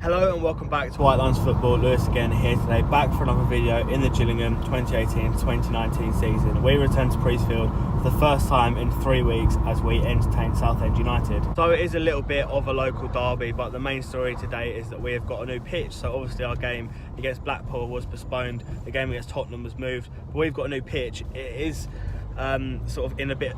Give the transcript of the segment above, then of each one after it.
Hello and welcome back to WhiteLinesFootball. Lewis again here today, back for another video in the Gillingham 2018-2019 season. We return to Priestfield for the first time in 3 weeks as we entertain Southend United. So it is a little bit of a local derby, but the main story today is that we have got a new pitch. So obviously our game against Blackpool was postponed, the game against Tottenham was moved, but we've got a new pitch. It is sort of in a bit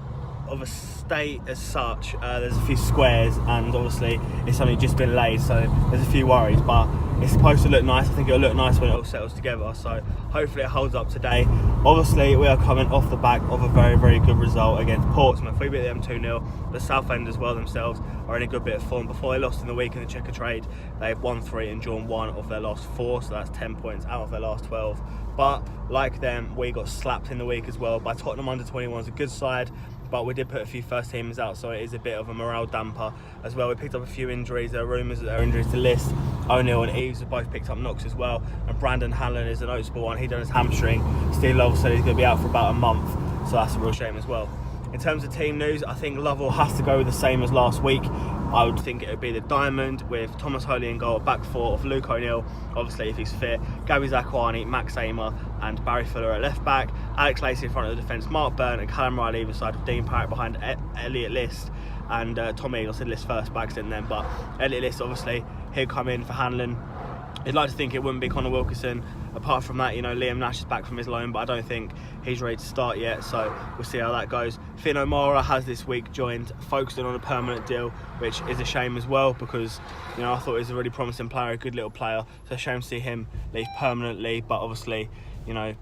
of a state as such. There's a few squares and obviously it's only just been laid, so there's a few worries, but it's supposed to look nice. I think it'll look nice when it all settles together, so hopefully it holds up today. Obviously we are coming off the back of a very good result against Portsmouth. We beat them 2-0. The Southend as well themselves are in a good bit of form. Before they lost in the week in the Checker Trade, they've won 3 and drawn 1 of their last 4, so that's 10 points out of their last 12. But like them, we got slapped in the week as well by Tottenham under 21's a good side, but we did put a few first teamers out, so it is a bit of a morale damper as well. We picked up a few injuries. There are rumours that there are injuries to List. O'Neill and Eves have both picked up knocks as well, and Brandon Hanlon is a noticeable one. He done his hamstring. Steve Lovell said he's going to be out for about a month, so that's a real shame as well. In terms of team news, I think Lovell has to go with the same as last week. I would think it would be the diamond with Thomas Holy in goal, back four of Luke O'Neill, obviously if he's fit, Gabby Zakwani, Max Amer and Barry Fuller at left back, Alex Lacey in front of the defence, Mark Byrne and Callum Riley either side of Dean Parrott behind Elliot List, and Tom Eagle said List first by accident then, but Elliot List obviously he'll come in for Hanlon. I'd like to think it wouldn't be Connor Wilkinson. Apart from that, you know, Liam Nash is back from his loan, but I don't think he's ready to start yet, so we'll see how that goes. Finn O'Mara has this week joined, focusing on a permanent deal, which is a shame as well because, you know, I thought he was a really promising player, a good little player, so a shame to see him leave permanently, but obviously, you know,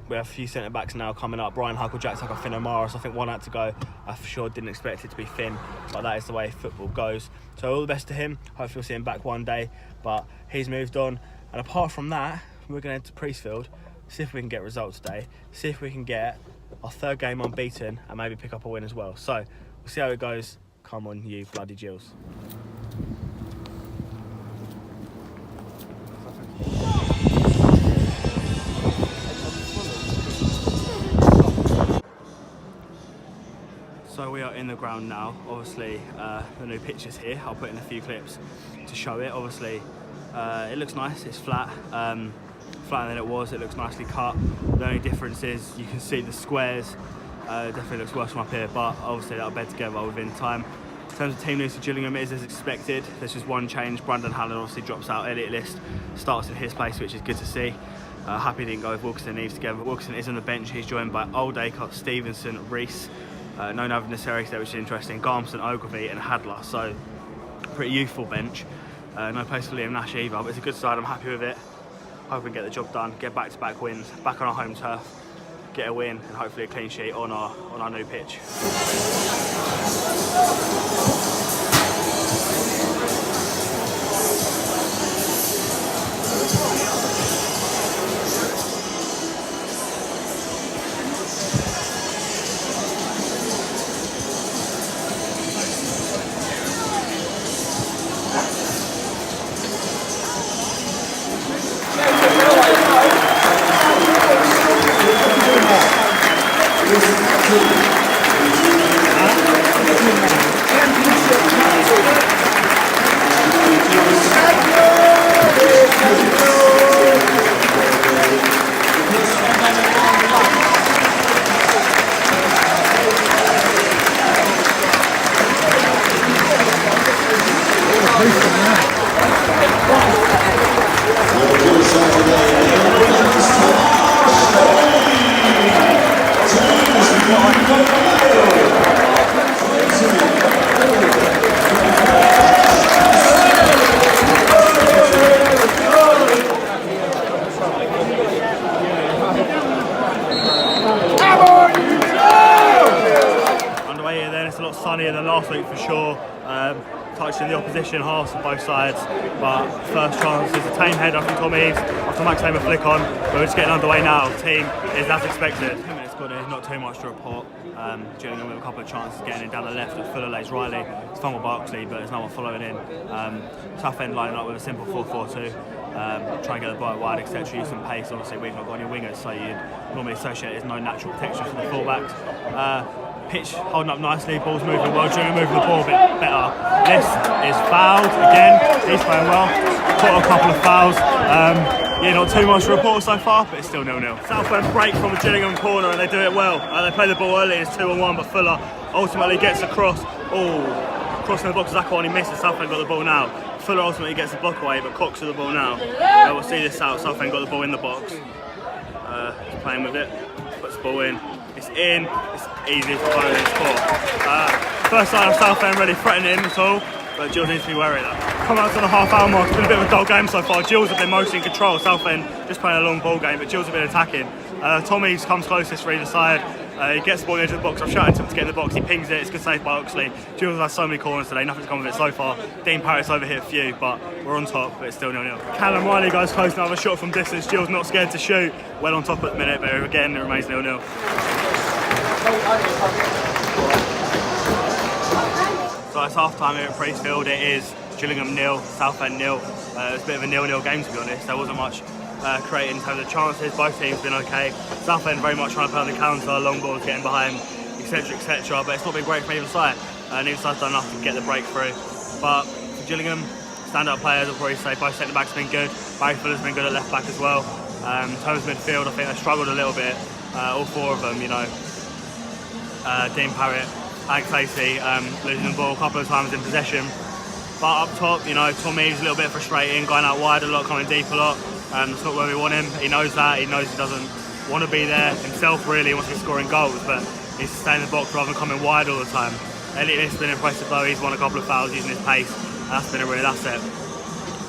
we have a few centre-backs now coming up. Brian Huckle, Jack Tucker, Finn O'Mara, so I think one had to go. I for sure didn't expect it to be Finn, but that is the way football goes. So all the best to him. Hopefully we'll see him back one day, but he's moved on. And apart from that, we're going to head to Priestfield, see if we can get results today, see if we can get our third game unbeaten and maybe pick up a win as well. So we'll see how it goes. Come on, you bloody Gills. So we are in the ground now. Obviously the new pitch is here. I'll put in a few clips to show it. Obviously it looks nice, it's flat, flatter than it was, it looks nicely cut. The only difference is you can see the squares, definitely looks worse from up here, but obviously that'll bed together within time. In terms of team news for Gillingham, it is as expected. There's just one change. Brandon Hanlon obviously drops out. Elliot List starts in his place, which is good to see. Happy he didn't go with Wilkinson and Eves together. Wilkinson is on the bench. He's joined by Oldacre, Stevenson, Reese, no Navanaseri there, which is interesting, Garmson, Ogilvie and Hadler. So pretty youthful bench. No place for Liam Nash either, but it's a good side. I'm happy with it. Hope we can get the job done, get back-to-back wins, back on our home turf, get a win and hopefully a clean sheet on our new pitch. Sunnier than last week for sure. Touching the opposition halves of both sides, but first chance is a tame header from Tom Eaves after Max Amer flick on. But we're just getting underway now. Team is as expected. 2 minutes got it, not too much to report. Gillingham with a couple of chances getting it down the left at Fuller lays Riley. It's fun with Barkley, but there's no one following in. Southend lining up with a simple 4-4-2. Try and get the ball wide, etc. Use some pace. Obviously, we've not got any wingers, so you'd normally associate there's no natural protection for the fullbacks. Pitch holding up nicely, ball's moving well, Gillingham moving the ball a bit better. This is fouled again, he's playing well, caught a couple of fouls. Yeah, not too much to report so far, but it's still 0-0. Southend break from the Gillingham corner and they do it well. They play the ball early, it's 2-on-1, but Fuller ultimately gets across. Crossing the box, Zakwani misses, Southend got the ball now. Fuller ultimately gets the block away, but Cox with the ball now. We'll see this out, Southend got the ball in the box. He's playing with it, puts the ball in. It's in, it's easy for Fuller to score. First sign of Southend really threatening him at all, but Gills needs to be wary of that. Come out to the half-hour mark, it's been a bit of a dull game so far. Gills have been mostly in control, Southend just playing a long ball game, but Gills have been attacking. Tommy's comes closest for either side. He gets the ball into the box. I've shouted to him to get in the box. He pings it. It's good save by Oxley. Gills has so many corners today. Nothing's come of it so far. Dean Parrott's overhit a few, but we're on top. But it's still 0-0. Callum Riley goes close. Another shot from distance. Gills not scared to shoot. Well on top at the minute, but again it remains 0-0. So it's half time here at Priestfield. It is Gillingham 0, Southend 0. It's a bit of a 0-0 game to be honest. There wasn't much created in terms of chances. Both teams have been okay. Southend very much trying to play on the counter, long balls getting behind, etc, etc. But it's not been great from either side. Neither side's done enough to get the breakthrough. But for Gillingham, stand-up players, I'll probably say both centre-backs have been good. Barry Fuller's been good at left-back as well. In terms of midfield, I think they struggled a little bit. All four of them, you know. Dean Parrott, Alex Lacey, losing the ball a couple of times in possession. But up top, you know, Tommy's a little bit frustrating, going out wide a lot, coming deep a lot. That's not where we want him. He knows that. He knows he doesn't want to be there himself really. He wants to be scoring goals, but he's staying in the box rather than coming wide all the time. Elliot's been impressive though. He's won a couple of fouls using his pace. That's been a real asset.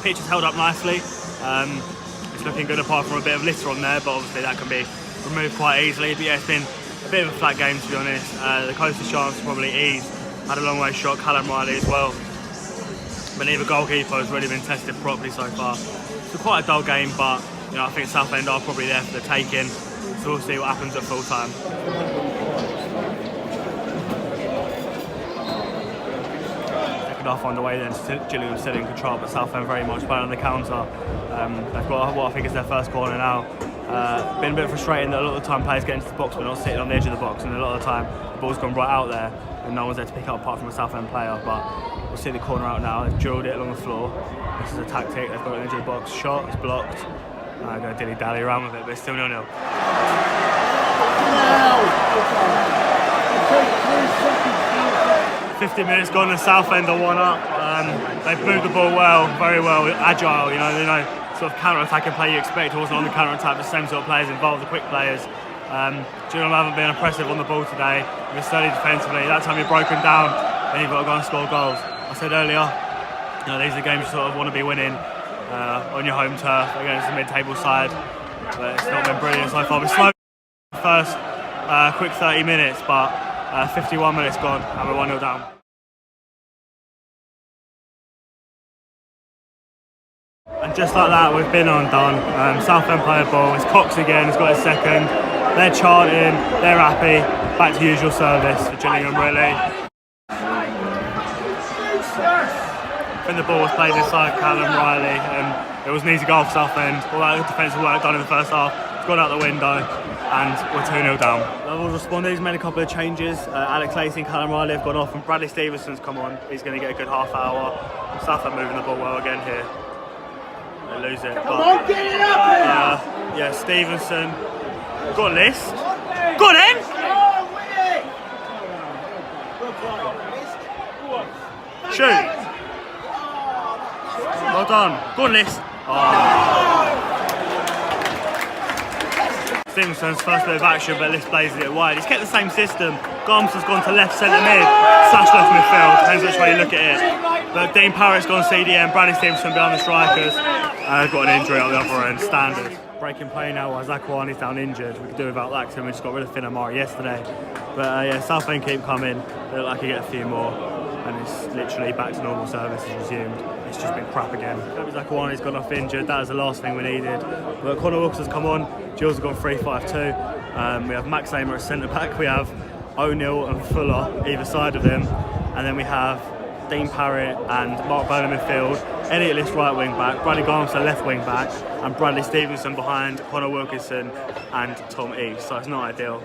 Pitch has held up nicely. It's looking good apart from a bit of litter on there, but obviously that can be removed quite easily. But yeah, it's been a bit of a flat game to be honest. The closest chance was probably Ease. Had a long way shot, Callum Riley as well. But neither goalkeeper has really been tested properly so far. It's quite a dull game, but you know I think Southend are probably there for the taking. So we'll see what happens at full time. Second half on the way then, Gillingham still in control, but Southend very much playing on the counter. They've got what I think is their first corner now. Been a bit frustrating that a lot of the time players get into the box but not sitting on the edge of the box, and a lot of the time the ball's gone right out there and no one's there to pick up apart from a Southend player. But we'll see the corner out now. They've drilled it along the floor. This is a tactic. They've got it into the box. Shot, it's blocked. I'm going to dilly-dally around with it, but it's still 0-0. 50 minutes gone and Southend are 1-up. They've moved the ball well, very well, agile, you know, sort of counter-attacking play you expect. It wasn't on the counter-attack, the same sort of players involved, the quick players. Gillingham haven't been impressive on the ball today. They've studied defensively. That time you're broken down, then you've got to go and score goals. I said earlier, you know, these are games you sort of want to be winning on your home turf against the mid-table side, but it's not been brilliant so far. We're slow first quick 30 minutes, but 51 minutes gone and we're 1-0 down. And just like that, we've been undone. Southend play a ball. It's Cox again. He's got his second. They're chanting. They're happy. Back to usual service for Gillingham, really. When the ball was played inside Callum Riley, it was an easy goal for Southend. All that defensive work done in the first half, it's gone out the window, and we're 2-0 down. Levels responded, he's made a couple of changes. Alex Lacey and Callum Riley have gone off, and Bradley Stevenson's come on. He's going to get a good half hour. Southend moving the ball well again here. They lose it. Come on, get it up here! Yeah, Stevenson. Got a list. Got him! Shoot! Well done. Go on, List. Stevenson's first bit of action, but List blazes it wide. He's kept the same system. Gomes has gone to left centre mid, slash left midfield, depends which way you look at it. But Dean Parrott's gone CDM, Bradley Stevenson behind the strikers. They've got an injury on the other end, standard. Breaking play now while Zakwani's down injured. We could do without that because we just got rid of Finn Amari yesterday. But yeah, Southend keep coming. They look like you get a few more. And it's literally back to normal service is resumed. It's just been crap again. Zakwani's gone off injured. That was the last thing we needed. But Connor Wilkinson's come on. Gills have gone 3-5-2. We have Max Amer at centre back. We have O'Neill and Fuller either side of them. And then we have Dean Parrott and Mark Bowler midfield. Elliot List right wing back. Bradley Garmster left wing back. And Bradley Stevenson behind Connor Wilkinson and Tom Eves. So it's not ideal.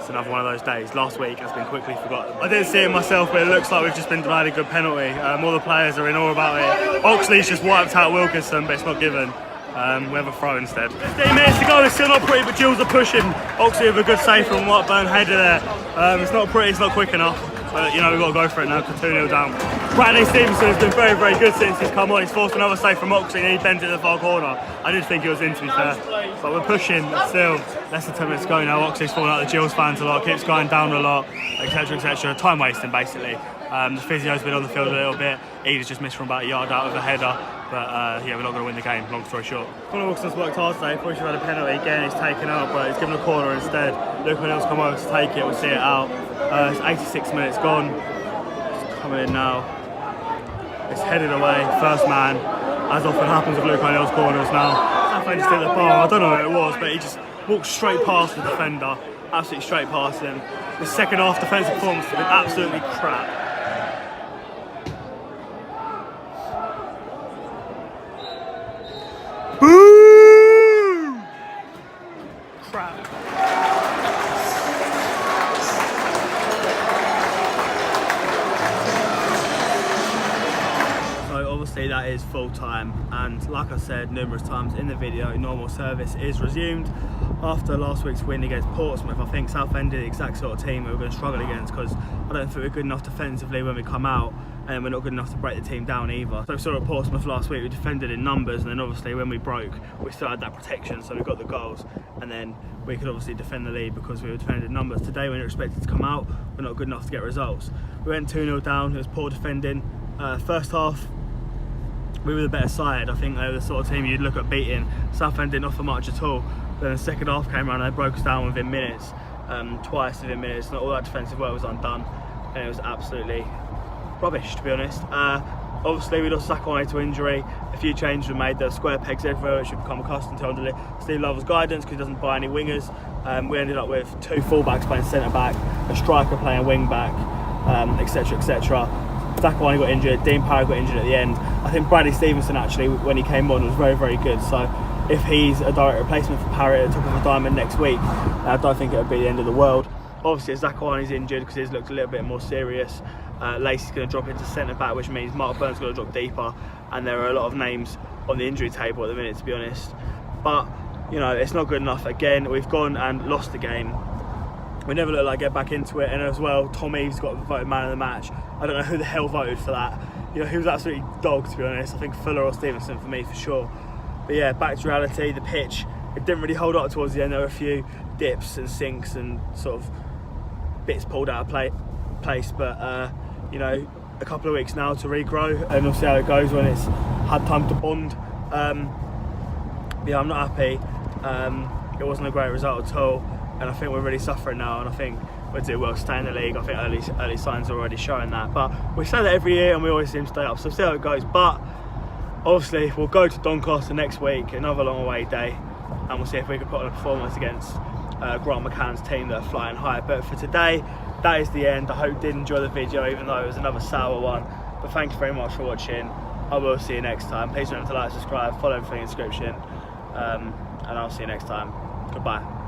it's another one of those days. Last week has been quickly forgotten. I didn't see it myself, but it looks like we've just been denied a good penalty. All the players are in awe about it. Oxley's just wiped out Wilkinson, but it's not given. We have a throw instead. 15 minutes to go, it's still not pretty, but Gills are pushing. Oxley with a good save from Whiteburn, header there. It's not pretty, it's not quick enough. But you know, we've got to go for it now, 2-0 down. Bradley Stevenson has been very, very good since he's come on. He's forced another save from Oxley and he bends it to the far corner. I did think it was in, to be fair. But we're pushing still. Less than 10 minutes to go now. Oxley's falling out the Gills fans a lot, keeps going down a lot, etc, etc. Time wasting, basically. The physio's been on the field a little bit. Eda's just missed from about a yard out of a header. But yeah, we're not going to win the game, long story short. Conor Wilkinson's worked hard today, probably should have had a penalty again, he's taken out, but he's given a corner instead. Luke O'Neill's come over to take it, we'll see it out. It's 86 minutes gone, it's coming in now. It's headed away, first man, as often happens with Luke O'Neill's corners now. Southend just hit the bar, I don't know who it was, but he just walked straight past the defender, absolutely straight past him. The second half defensive performance has been absolutely crap. Boo! Crap. So obviously that is full time, and like I said numerous times in the video, normal service is resumed. After last week's win against Portsmouth, I think Southend are the exact sort of team we were going to struggle against, because I don't think we're good enough defensively when we come out, and we're not good enough to break the team down either. So we saw at Portsmouth last week, we defended in numbers, and then obviously when we broke, we still had that protection, so we got the goals, and then we could obviously defend the lead because we were defending in numbers. Today when you're expected to come out, we're not good enough to get results. We went 2-0 down, it was poor defending. First half, we were the better side. I think they were the sort of team you'd look at beating. Southend didn't offer much at all. Then the second half came around and they broke us down within minutes, twice within minutes, and all that defensive work was undone, and it was absolutely rubbish, to be honest. Obviously we lost Zakwane to injury, a few changes were made, there were square pegs everywhere, which we've become accustomed to under Steve Lover's guidance, because he doesn't buy any wingers. We ended up with 2 fullbacks playing centre back, a striker playing wing back, etc, etc. Zakwane got injured, Dean Parry got injured at the end. I think Bradley Stevenson actually, when he came on, was very, very good. So if he's a direct replacement for Parry at the top of the diamond next week, I don't think it would be the end of the world. Obviously Zakwane's injured because he's looked a little bit more serious. Lacey's going to drop into centre back, which means Mark Burn's going to drop deeper, and there are a lot of names on the injury table at the minute, to be honest. But you know, it's not good enough. Again, we've gone and lost the game. We never looked like get back into it, and as well, Tom Eves got voted man of the match. I don't know who the hell voted for that. You know, he was absolutely dogged, to be honest. I think Fuller or Stevenson for me, for sure. But yeah, back to reality. The pitch, it didn't really hold up towards the end. There were a few dips and sinks and sort of bits pulled out of place, but you know, a couple of weeks now to regrow, and we'll see how it goes when it's had time to bond. Yeah, I'm not happy. It wasn't a great result at all, and I think we're really suffering now, and I think we'll do well to stay in the league. I think early signs are already showing that, but we say that every year and we always seem to stay up, so see how it goes. But obviously we'll go to Doncaster next week, another long away day, and we'll see if we can put on a performance against Grant McCann's team that are flying high. But for today, that is the end. I hope you did enjoy the video, even though it was another sour one. But thank you very much for watching. I will see you next time. Please remember to like, subscribe, follow everything in the description, and I'll see you next time. Goodbye.